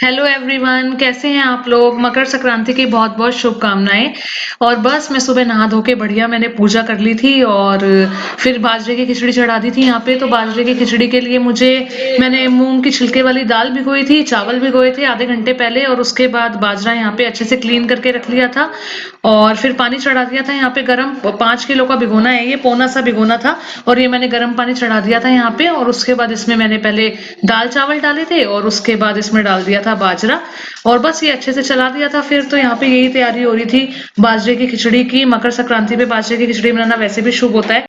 Hello everyone, कैसे हैं आप लोग। मकर संक्रांति की बहुत बहुत शुभकामनाएं। और बस मैं सुबह नहा धो के बढ़िया मैंने पूजा कर ली थी और फिर बाजरे की खिचड़ी चढ़ा दी थी यहाँ पे। तो बाजरे की खिचड़ी के लिए मैंने मूंग की छिलके वाली दाल भिगोई थी, चावल भिगोए थे आधे घंटे पहले, और उसके बाद बाजरा यहाँ पे अच्छे से क्लीन करके रख लिया था। और फिर पानी चढ़ा दिया था यहाँ पे गरम। 5 किलो का भिगोना है, ये पौना सा भिगोना था। और ये मैंने गर्म पानी चढ़ा दिया था यहाँ पे। और उसके बाद इसमें मैंने पहले दाल चावल डाले थे और उसके बाद इसमें डाल दिया था बाजरा। और बस ये अच्छे से चला दिया था। फिर तो यहाँ पे यही तैयारी हो रही थी बाजरे की खिचड़ी की। मकर संक्रांति पे बाजरे की खिचड़ी बनाना वैसे भी शुभ होता है।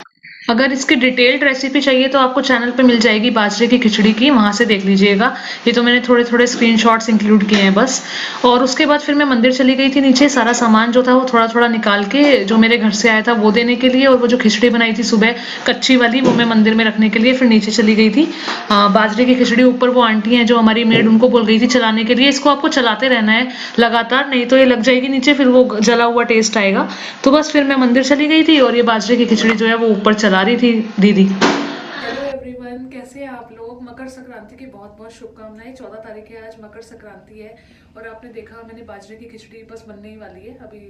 अगर इसकी डिटेल्ड रेसिपी चाहिए तो आपको चैनल पे मिल जाएगी बाजरे की खिचड़ी की, वहां से देख लीजिएगा। ये तो मैंने थोड़े थोड़े स्क्रीनशॉट्स इंक्लूड किए हैं बस। और उसके बाद फिर मैं मंदिर चली गई थी नीचे। सारा सामान जो था वो थोड़ा थोड़ा निकाल के जो मेरे घर से आया था वो देने के लिए, और वो जो खिचड़ी बनाई थी सुबह कच्ची वाली, वो मैं मंदिर में रखने के लिए फिर नीचे चली गई थी। बाजरे की खिचड़ी ऊपर वो आंटी हैं जो हमारी मेड, उनको बोल गई थी चलाने के लिए। इसको आपको चलाते रहना है लगातार, नहीं तो ये लग जाएगी नीचे, फिर वो जला हुआ टेस्ट आएगा। तो बस फिर मैं मंदिर चली गई थी और ये बाजरे की खिचड़ी जो है वो ऊपर चला रही थी दीदी। हेलो एवरीवन, कैसे हैं आप लोग। मकर संक्रांति की बहुत बहुत शुभकामनाएं। 14 तारीख है आज, मकर संक्रांति है। और आपने देखा मैंने बाजरे की खिचड़ी बस बनने ही वाली है अभी।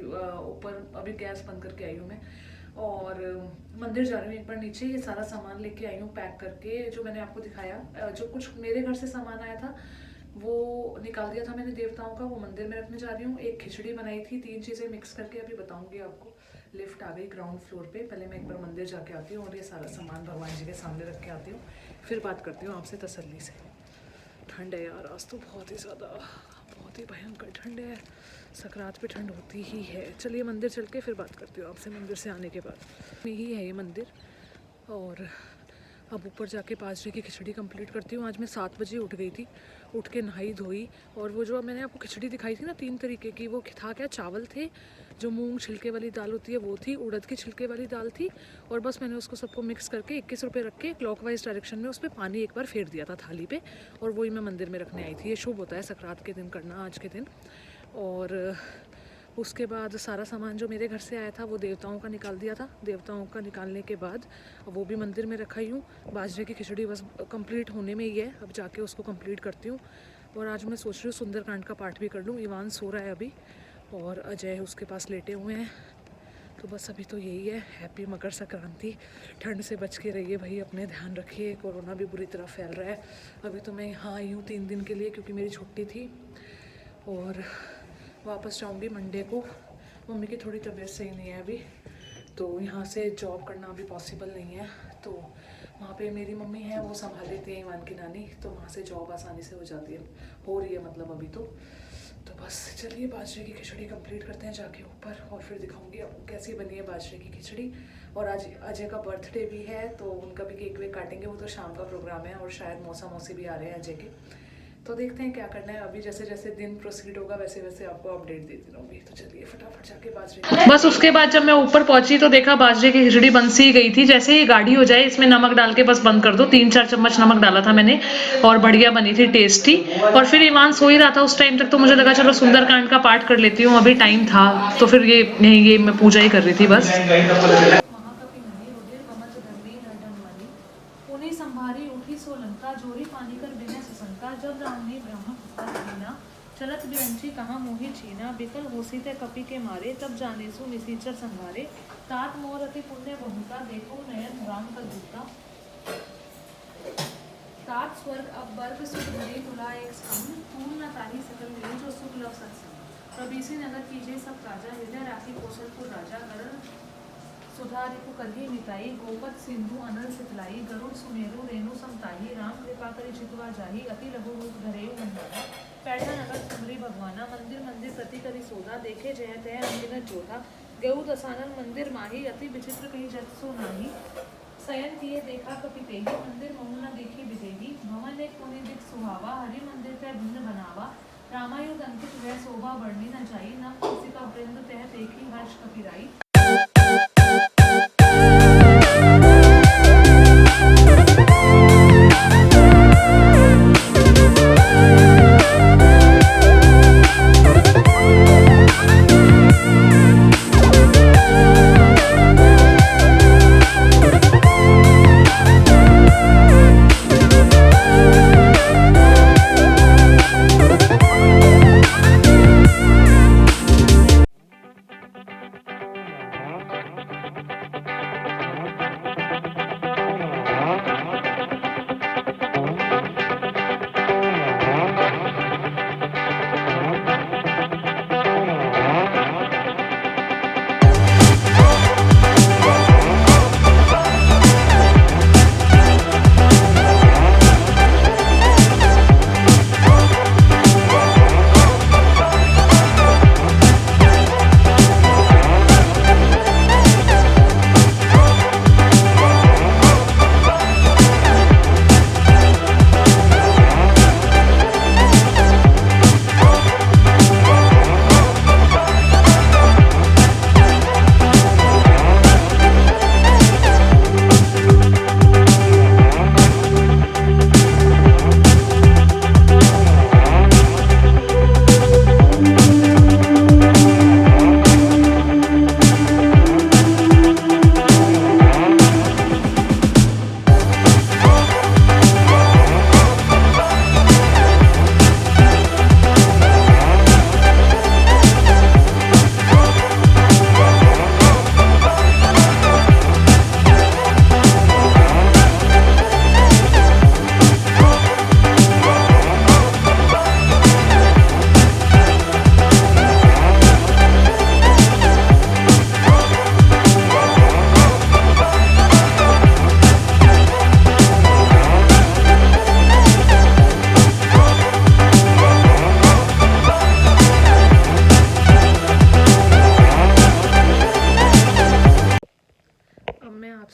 ऊपर अभी गैस बंद करके आई हूँ मैं। और मंदिर जा रही हूँ एक बार नीचे। ये सारा सामान लेके आई हूँ पैक करके, जो मैंने आपको दिखाया। जो कुछ मेरे घर से सामान आया था वो निकाल दिया था मैंने देवताओं का, वो मंदिर में रखने जा रही हूँ। एक खिचड़ी बनाई थी, 3 चीज़ें मिक्स करके अभी बताऊंगी आपको। लिफ्ट आ गई ग्राउंड फ्लोर पे। पहले मैं एक बार मंदिर जाके आती हूँ और ये सारा सामान भगवान जी के सामने रख के आती हूँ, फिर बात करती हूँ आपसे तसल्ली से। ठंड है यार आज तो बहुत ही ज़्यादा, बहुत ही भयंकर ठंड है। सकरात पे ठंड होती ही है। चलिए मंदिर चल के फिर बात करती हूँ आपसे मंदिर से आने के बाद। यही है ये मंदिर। और अब ऊपर जाके बाजरे की खिचड़ी कंप्लीट करती हूँ। आज मैं 7 बजे उठ गई थी, उठ के नहाई धोई। और वो जो मैंने आपको खिचड़ी दिखाई थी ना 3 तरीके की, वो था क्या, चावल थे, जो मूंग छिलके वाली दाल होती है वो थी, उड़द की छिलके वाली दाल थी। और बस मैंने उसको सबको मिक्स करके 21 रुपये रख के क्लॉकवाइज डायरेक्शन में उस पर पानी एक बार फेर दिया था थाली पे। और वही मैं मंदिर में रखने आई थी। ये शुभ होता है सकरात के दिन करना, आज के दिन। और उसके बाद सारा सामान जो मेरे घर से आया था वो देवताओं का निकाल दिया था। देवताओं का निकालने के बाद वो भी मंदिर में रखा ही हूँ। बाजरे की खिचड़ी बस कंप्लीट होने में ही है, अब जाके उसको कंप्लीट करती हूँ। और आज मैं सोच रही हूँ सुंदरकांड का पाठ भी कर लूँ। ईवान सो रहा है अभी और अजय उसके पास लेटे हुए हैं। तो बस अभी तो यही है। हैप्पी मकर संक्रांति। ठंड से बच के रहिए भाई, अपने ध्यान रखिए। कोरोना भी बुरी तरह फैल रहा है। अभी तो मैं यहाँ आई हूँ 3 दिन के लिए क्योंकि मेरी छुट्टी थी, और वापस जाऊंगी मंडे को। मम्मी की थोड़ी तबीयत सही नहीं है अभी, तो यहाँ से जॉब करना अभी पॉसिबल नहीं है। तो वहाँ पे मेरी मम्मी है, वो संभाल लेती है ईवान की नानी, तो वहाँ से जॉब आसानी से हो जाती है, हो रही है मतलब अभी तो। बस चलिए बाजरे की खिचड़ी कंप्लीट करते हैं जाके ऊपर, और फिर दिखाऊंगी आपको कैसी बनी है बाजरे की खिचड़ी। और आज अजय का बर्थडे भी है, तो उनका भी केक वेक काटेंगे। वो तो शाम का प्रोग्राम है, और शायद मौसा मौसी भी आ रहे हैं अजय के। तो देखते हैं क्या करना है। अभी जैसे जैसे दिन प्रोसीड होगा वैसे वैसे आपको अपडेट देती रहूँगी। तो चलिए फटाफट जाके बाजरे। बस उसके बाद जब मैं ऊपर पहुंची तो देखा बाजरे की खिचड़ी बन सी गई थी। जैसे ही गाढ़ी हो जाए इसमें नमक डाल के बस बंद कर दो। 3-4 चम्मच नमक डाला था मैंने, और बढ़िया बनी थी, टेस्टी। और फिर ईमान सो ही रहा था उस टाइम तक, तो मुझे लगा चलो सुंदरकांड का पाठ कर लेती हूँ, अभी टाइम था। तो फिर ये मैं पूजा ही कर रही थी बस। महाकपि नदी रुधिर कमच धरणी नर्दनमणि पुनि संभारी उठी सो लंका जोरी पानी कर बिना सुसंका जब राम ने ब्रह्म पुस्तक लीना चलत बिरंची कहाँ मोहि छीना बिकल होसी ते कपि के मारे तब जानेसु निसीचर संहारे तात मोर अति पुण्य बहुता देखो नयन राम का दूता तात स्वर्ग अब वर्ग सुख धरे तुला एक संग फूल न ताही सकल मिले जो सुख लव सत्संग प्रबीसी नगर कीजे सब काजा हृदय राखी कौशलपुर राजा गरण सुधारिपु करही मिताई गोपत सिंधु अनल सितलाई गरुड़ सुमेरु रेणु समताही राम कृपा करि चितवा जाही अति लघु रूप धरेउ मंदाना पैठा नगर सुमरी भगवाना मंदिर मंदिर प्रति करि सोधा देखे जय तय अनगिनत जोधा गऊ दसानन मंदिर माही अति विचित्र कही जत सो नाही शयन किए देखा कपि तेहि मंदिर महु न देखी विदेही भवन एक कोने दिख सुहावा हरि मंदिर तय भिन्न बनावा रामायुध अंकित वह शोभा बढ़नी न जाई न किसी का वृंद तह देखी हर्ष कपिराई।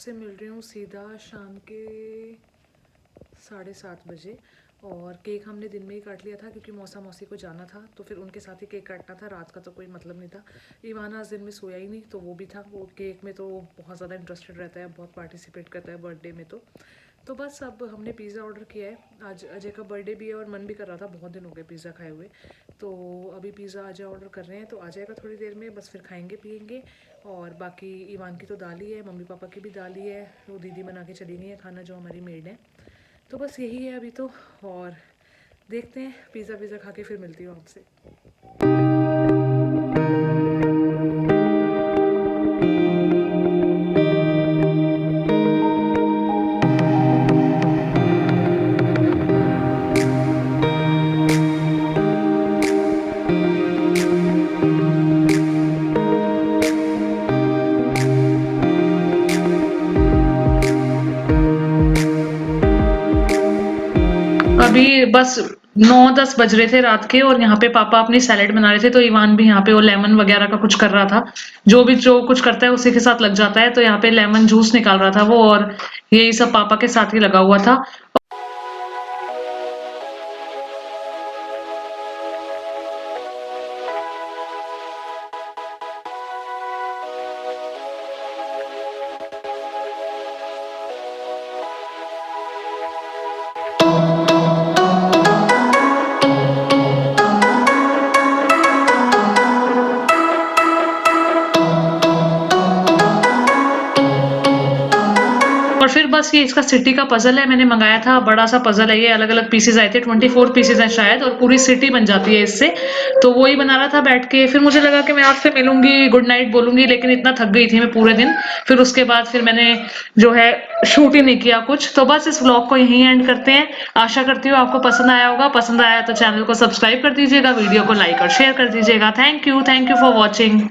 से मिल रही हूँ सीधा शाम के 7:30 बजे। और केक हमने दिन में ही काट लिया था क्योंकि मौसा मौसी को जाना था, तो फिर उनके साथ ही केक काटना था। रात का तो कोई मतलब नहीं था। ईवान आज दिन में सोया ही नहीं, तो वो भी था। वो केक में तो बहुत ज़्यादा इंटरेस्टेड रहता है, बहुत पार्टिसिपेट करता है बर्थडे में। तो बस अब हमने पिज़्ज़ा ऑर्डर किया है। आज अजय का बर्थडे भी है और मन भी कर रहा था, बहुत दिन हो गए पिज़्ज़ा खाए हुए। तो अभी पिज़्ज़ा अजय ऑर्डर कर रहे हैं, तो आ जाएगा थोड़ी देर में। बस फिर खाएंगे पियेंगे। और बाकी ईवान की तो दाल ही है, मम्मी पापा की भी दाल ही है। वो दीदी बना के चली गई है खाना, जो हमारी मेड है। तो बस यही है अभी तो। और देखते हैं, पिज़्ज़ा पिज़्ज़ा खा के फिर मिलती हूँ आपसे। अभी बस 9-10 बज रहे थे रात के, और यहाँ पे पापा अपनी सैलेड बना रहे थे, तो ईवान भी यहाँ पे वो लेमन वगैरह का कुछ कर रहा था। जो कुछ करता है उसी के साथ लग जाता है, तो यहाँ पे लेमन जूस निकाल रहा था वो, और यही सब पापा के साथ ही लगा हुआ था। और फिर बस ये इसका सिटी का पजल है, मैंने मंगाया था। बड़ा सा पजल है ये, अलग अलग पीसेज आए थे, 24 पीसेज हैं शायद, और पूरी सिटी बन जाती है इससे। तो वही बना रहा था बैठ के। फिर मुझे लगा कि मैं आपसे मिलूंगी, गुड नाइट बोलूंगी, लेकिन इतना थक गई थी मैं पूरे दिन। फिर उसके बाद फिर मैंने जो है शूट ही नहीं किया कुछ। तो बस इस व्लॉग को यहीं एंड करते हैं। आशा करती हूँ आपको पसंद आया होगा। पसंद आया तो चैनल को सब्सक्राइब कर दीजिएगा, वीडियो को लाइक और शेयर कर दीजिएगा। Thank you for watching.